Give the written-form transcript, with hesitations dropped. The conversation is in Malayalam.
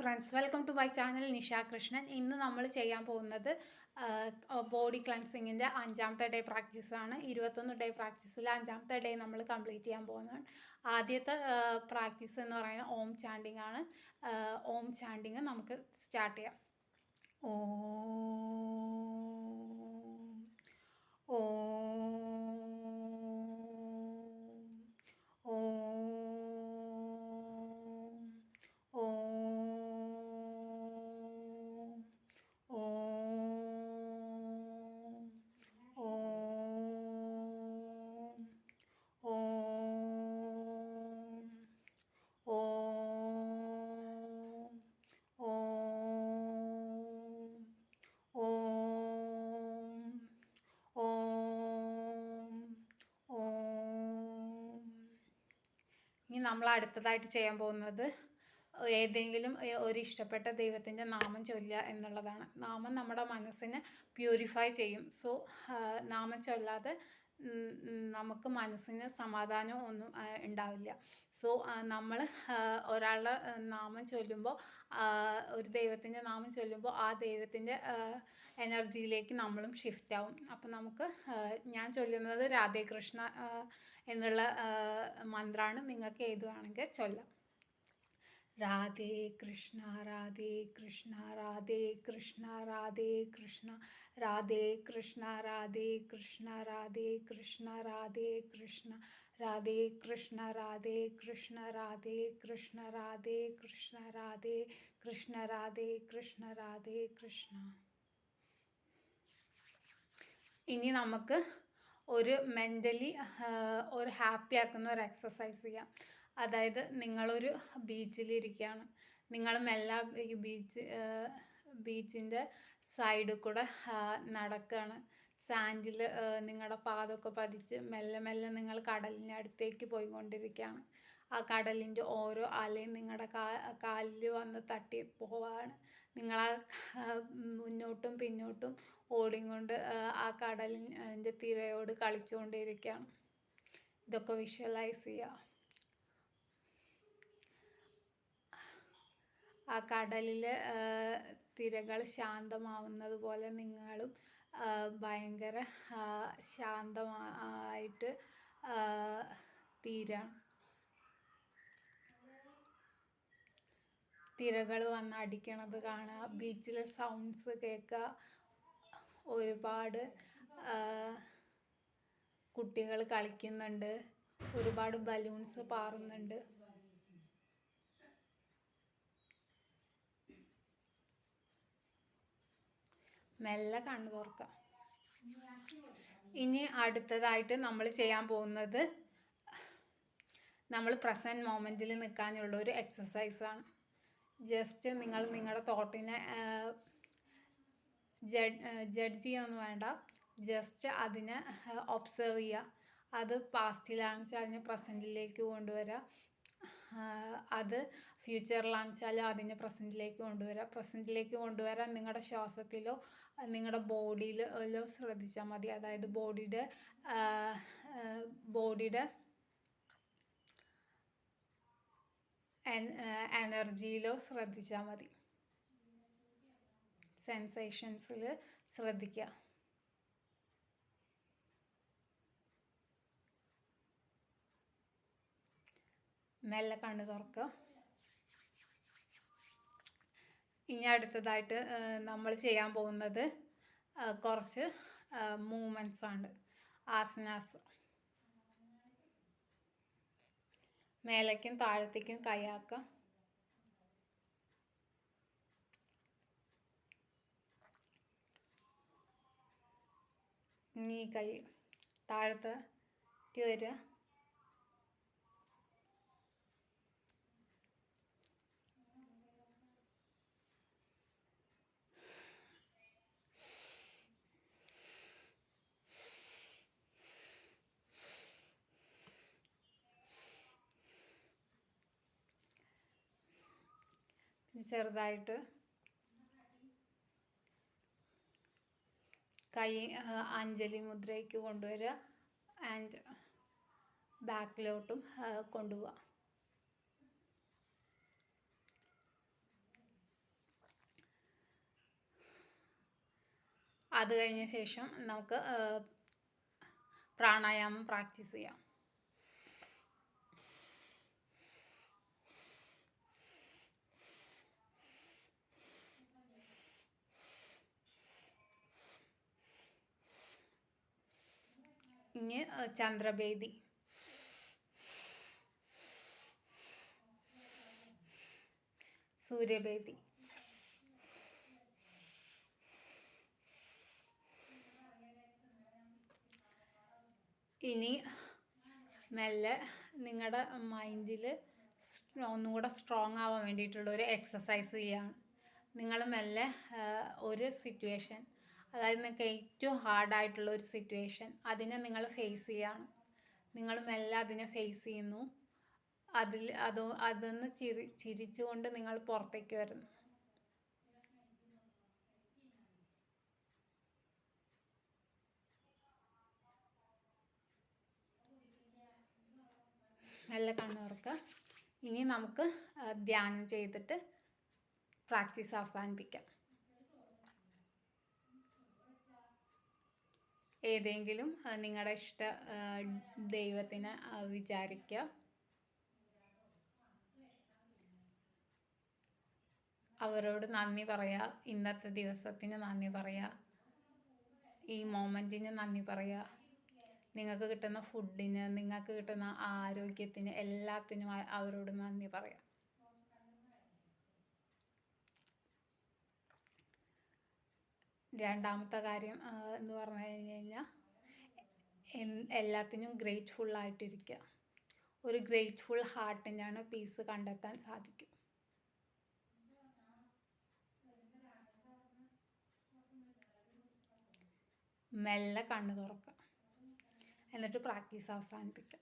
Friends, welcome to my channel Nisha Krishnan. ഇന്ന് നമ്മൾ ചെയ്യാൻ പോകുന്നത് ബോഡി ക്ലൻസിങ്ങിൻ്റെ 5ാമത്തെ ഡേ പ്രാക്ടീസാണ്. 21 ഡേ പ്രാക്ടീസിൽ 5ാമത്തെ ഡേ നമ്മൾ കംപ്ലീറ്റ് ചെയ്യാൻ പോകുന്നതാണ്. ആദ്യത്തെ പ്രാക്ടീസ് എന്ന് പറയുന്നത് ഓം ചാൻഡിങ് ആണ്. ഓം ചാൻഡിങ് നമുക്ക് സ്റ്റാർട്ട് ചെയ്യാം. ഇനി നമ്മൾ അടുത്തതായിട്ട് ചെയ്യാൻ പോകുന്നത് ഏതെങ്കിലും ഒരു ഇഷ്ടപ്പെട്ട ദൈവത്തിൻ്റെ നാമം ചൊല്ലുക എന്നുള്ളതാണ്. നാമം നമ്മുടെ മനസ്സിനെ പ്യൂരിഫൈ ചെയ്യും. സോ നാമം ചൊല്ലാതെ നമുക്ക് മനസ്സിന് സമാധാനം ഒന്നും ഉണ്ടാവില്ല. സോ നമ്മൾ ഒരാളുടെ നാമം ചൊല്ലുമ്പോൾ, ഒരു ദൈവത്തിൻ്റെ നാമം ചൊല്ലുമ്പോൾ ആ ദൈവത്തിൻ്റെ എനർജിയിലേക്ക് നമ്മളും ഷിഫ്റ്റ് ആവും. അപ്പം നമുക്ക് ഞാൻ ചൊല്ലുന്നത് രാധേ കൃഷ്ണ എന്നുള്ള മന്ത്രമാണ്. നിങ്ങൾക്ക് ഏത് വേണമെങ്കിൽ ചൊല്ലാം. രാധേ കൃഷ്ണ രാധേ കൃഷ്ണ രാധേ കൃഷ്ണ രാധേ കൃഷ്ണ രാധേ കൃഷ്ണ രാധേ കൃഷ്ണ രാധേ കൃഷ്ണ രാധേ കൃഷ്ണ രാധേ കൃഷ്ണ രാധേ കൃഷ്ണ രാധേ കൃഷ്ണ രാധേ കൃഷ്ണ രാധേ കൃഷ്ണ രാധേ കൃഷ്ണ രാധേ കൃഷ്ണ. ഇനി നമുക്ക് ഒരു മെൻ്റലി ഒരു ഹാപ്പി ആക്കുന്ന ഒരു എക്സസൈസ് ചെയ്യാം. അതായത് നിങ്ങളൊരു ബീച്ചിലിരിക്കുകയാണ്. നിങ്ങൾ മെല്ലെ ഈ ബീച്ചിൻ്റെ സൈഡിൽ കൂടെ നടക്കുകയാണ്. സാൻഡിൽ നിങ്ങളുടെ പാദമൊക്കെ പതിച്ച് മെല്ലെ മെല്ലെ നിങ്ങൾ കടലിൻ്റെ അടുത്തേക്ക് പോയിക്കൊണ്ടിരിക്കുകയാണ്. ആ കടലിൻ്റെ ഓരോ അലയും നിങ്ങളുടെ കാലിൽ വന്ന് തട്ടി പോവാണ്. നിങ്ങൾ മുന്നോട്ടും പിന്നോട്ടും ഓടിക്കൊണ്ട് ആ കടലിൻ്റെ തിരയോട് കളിച്ചുകൊണ്ടിരിക്കുകയാണ്. ഇതൊക്കെ വിഷ്വലൈസ് ചെയ്യുക. ആ കടലിലെ തിരകൾ ശാന്തമാവുന്നത് പോലെ നിങ്ങളും ഭയങ്കര ശാന്തമായിട്ട് തീരാണ്. തിരകൾ വന്ന് അടിക്കണത് കാണുക, ബീച്ചിലെ സൗണ്ട്സ് കേൾക്കുക. ഒരുപാട് കുട്ടികൾ കളിക്കുന്നുണ്ട്, ഒരുപാട് ബലൂൺസ് പാറുന്നുണ്ട്. മെല്ലെ കണ്ണു തുറക്കാം. ഇനി അടുത്തതായിട്ട് നമ്മൾ ചെയ്യാൻ പോകുന്നത് നമ്മൾ പ്രസൻറ്റ് മൊമെൻറ്റിൽ നിൽക്കാനുള്ള ഒരു എക്സസൈസാണ്. ജസ്റ്റ് നിങ്ങൾ നിങ്ങളുടെ തോട്ടിനെ ജഡ്ജ് ചെയ്യൊന്നും വേണ്ട. ജസ്റ്റ് അതിനെ ഒബ്സർവ് ചെയ്യുക. അത് പാസ്റ്റിലാണെന്ന് വെച്ചാൽ അതിനെ പ്രസൻറ്റിലേക്ക് കൊണ്ടുവരിക. അത് ഫ്യൂച്ചറിലാണെന്ന് വെച്ചാൽ അതിനെ പ്രസൻറ്റിലേക്ക് കൊണ്ടുവരിക. പ്രസൻറ്റിലേക്ക് കൊണ്ടുവരാൻ നിങ്ങളുടെ ശ്വാസത്തിലോ നിങ്ങളുടെ ബോഡിയിലോ ശ്രദ്ധിച്ചാൽ മതി. അതായത് ബോഡിയുടെ എനർജിയിലോ ശ്രദ്ധിച്ചാൽ മതി. സെൻസേഷൻസിൽ ശ്രദ്ധിക്കുക. മെല്ലെ കണ്ണ് തുറക്കുക. ഇനി അടുത്തതായിട്ട് നമ്മൾ ചെയ്യാൻ പോകുന്നത് കുറച്ച് മൂവ്മെൻറ്റ്സ് ആണ്, ആസനാസ്. മേലേക്കും താഴത്തേക്കും കൈയാക്കുക. ഇനി കൈ താഴത്തേക്ക് വരിക. ചെറുതായിട്ട് കൈ അഞ്ജലി മുദ്രയ്ക്ക് കൊണ്ടുവരിക. ആൻഡ് ബാക്കിലോട്ടും കൊണ്ടുപോവുക. അത് കഴിഞ്ഞ ശേഷം നമുക്ക് പ്രാണായാമം പ്രാക്ടീസ് ചെയ്യാം. ഇനി ചന്ദ്രഭേദി. സൂര്യഭേദി. ഇനി മെല്ലെ നിങ്ങളുടെ മൈൻഡിൽ ഒന്നും കൂടെ സ്ട്രോങ് ആവാൻ വേണ്ടിയിട്ടുള്ള ഒരു എക്സസൈസ് ചെയ്യാണ്. നിങ്ങൾ മെല്ലെ ഒരു സിറ്റുവേഷൻ, അതായത് നിങ്ങൾക്ക് ഏറ്റവും ഹാർഡായിട്ടുള്ള ഒരു സിറ്റുവേഷൻ, അതിനെ നിങ്ങൾ ഫേസ് ചെയ്യാണ്. നിങ്ങൾ മെല്ലെ അതിനെ ഫേസ് ചെയ്യുന്നു. അതൊന്ന് ചിരിച്ചുകൊണ്ട് നിങ്ങൾ പുറത്തേക്ക് വരുന്നു. മെല്ലെ കണ്ണ് തുറക്കുക. ഇനി നമുക്ക് ധ്യാനം ചെയ്തിട്ട് പ്രാക്ടീസ് അവസാനിപ്പിക്കാം. ഏതെങ്കിലും നിങ്ങളുടെ ഇഷ്ട ദൈവത്തിനെ വിചാരിക്കുക. അവരോട് നന്ദി പറയുക. ഇന്നത്തെ ദിവസത്തിന് നന്ദി പറയുക. ഈ മൊമെൻറ്റിന് നന്ദി പറയുക. നിങ്ങൾക്ക് കിട്ടുന്ന ഫുഡിന്, നിങ്ങൾക്ക് കിട്ടുന്ന ആരോഗ്യത്തിന്, എല്ലാത്തിനും അവരോട് നന്ദി പറയാം. രണ്ടാമത്തെ കാര്യം എന്ന് പറഞ്ഞു കഴിഞ്ഞാൽ എല്ലാത്തിനും ഗ്രേറ്റ്ഫുൾ ആയിട്ടിരിക്കുക. ഒരു ഗ്രേറ്റ്ഫുൾ ഹാർട്ടിനാണ് പീസ് കണ്ടെത്താൻ സാധിക്കും. മെല്ലെ കണ്ണ് തുറക്കുക. എന്നിട്ട് പ്രാക്ടീസ് അവസാനിപ്പിക്കുക.